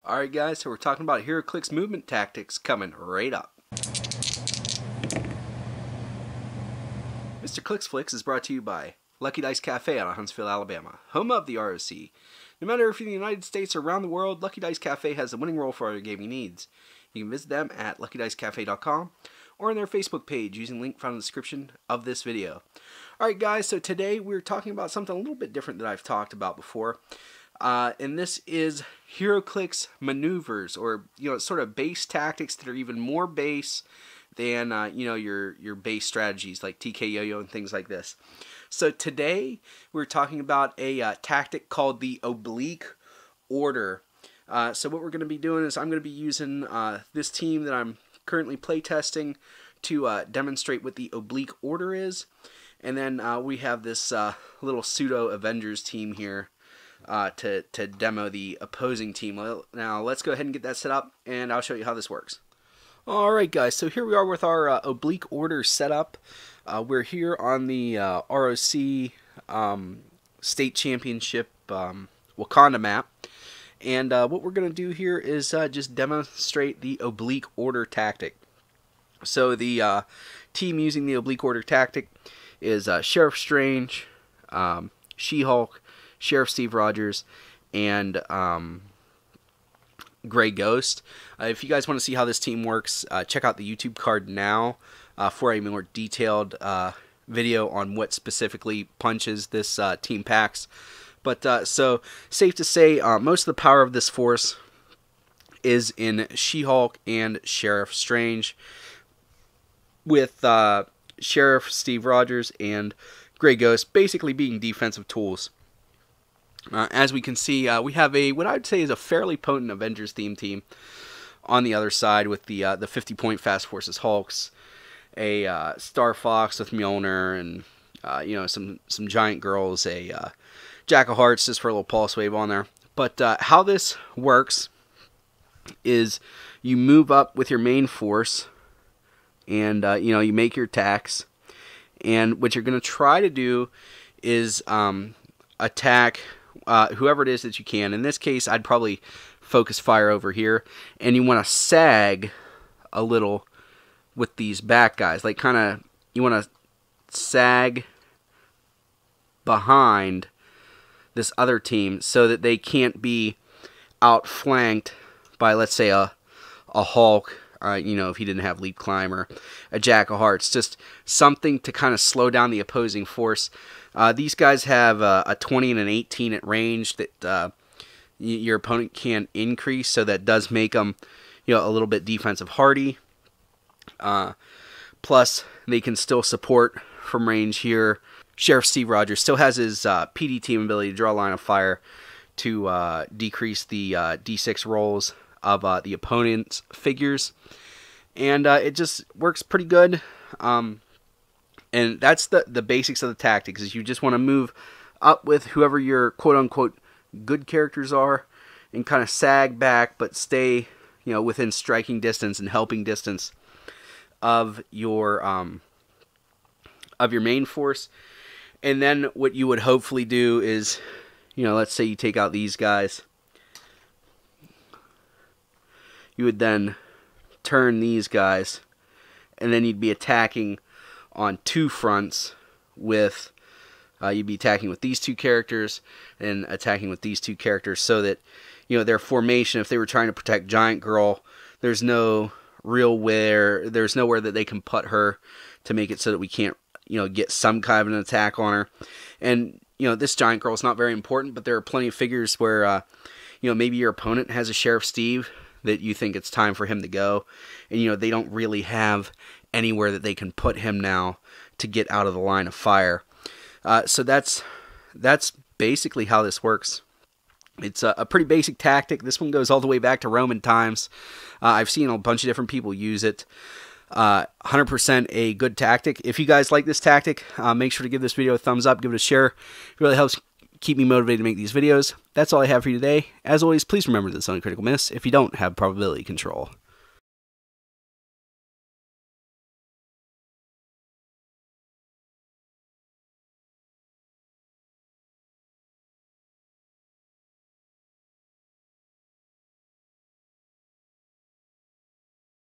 Alright guys, so we're talking about Heroclix movement tactics coming right up. Mr. Clicksflix is brought to you by Lucky Dice Cafe out of Huntsville, Alabama, home of the ROC. No matter if you're in the United States or around the world, Lucky Dice Cafe has a winning role for all your gaming needs. You can visit them at LuckyDiceCafe.com or on their Facebook page using the link found in the description of this video. Alright guys, so today we're talking about something a little bit different than I've talked about before. And this is Heroclix maneuvers, or sort of base tactics that are even more base than your base strategies like TK Yo-Yo and things like this. So today we're talking about a tactic called the Oblique Order. So what we're going to be doing is I'm going to be using this team that I'm currently playtesting to demonstrate what the Oblique Order is, and then we have this little pseudo Avengers team here. To demo the opposing team. Now let's go ahead and get that set up, and I'll show you how this works. Alright guys, so here we are with our Oblique Order setup. We're here on the ROC State Championship Wakanda map, and what we're going to do here is just demonstrate the Oblique Order tactic. So the team using the Oblique Order tactic is Sheriff Strange, She-Hulk, Sheriff Steve Rogers, and Grey Ghost. If you guys want to see how this team works, check out the YouTube card now for a more detailed video on what specifically punches this team packs. But so, safe to say, most of the power of this force is in She-Hulk and Sheriff Strange, with Sheriff Steve Rogers and Grey Ghost basically being defensive tools. As we can see, we have what I would say is a fairly potent Avengers theme team on the other side, with the 50-point Fast Forces Hulks, a Star Fox with Mjolnir, and some giant girls, a Jack of Hearts just for a little pulse wave on there. But how this works is you move up with your main force, and you make your attacks, and what you're going to try to do is attack whoever it is that you can. In this case, I'd probably focus fire over here, and you want to sag a little with these back guys, like you want to sag behind this other team so that they can't be outflanked by, let's say, a Hulk, if he didn't have leap climb, or a Jack of Hearts, just something to kind of slow down the opposing force. These guys have a 20 and an 18 at range that your opponent can increase, so that does make them a little bit defensive hardy. Plus, they can still support from range here. Sheriff Steve Rogers still has his PD team ability to draw a line of fire to decrease the D6 rolls of the opponent's figures, and it just works pretty good. And that's the basics of the tactics, is you just want to move up with whoever your quote-unquote good characters are, and kind of sag back, but stay within striking distance and helping distance of your main force. And then what you would hopefully do is, let's say you take out these guys, you would then turn these guys, and then you'd be attacking on two fronts with, you'd be attacking with these two characters and attacking with these two characters, so that, their formation, if they were trying to protect Giant Girl, there's nowhere that they can put her to make it so that we can't, get some kind of an attack on her. And, this Giant Girl is not very important, but there are plenty of figures where, maybe your opponent has a Sheriff Steve that you think it's time for him to go, and they don't really have anywhere that they can put him now to get out of the line of fire. So that's basically how this works. It's a pretty basic tactic. This one goes all the way back to Roman times. I've seen a bunch of different people use it. 100% a good tactic. If you guys like this tactic, make sure to give this video a thumbs up, give it a share. It really helps keep me motivated to make these videos. That's all I have for you today. As always, please remember this is only critical miss if you don't have probability control.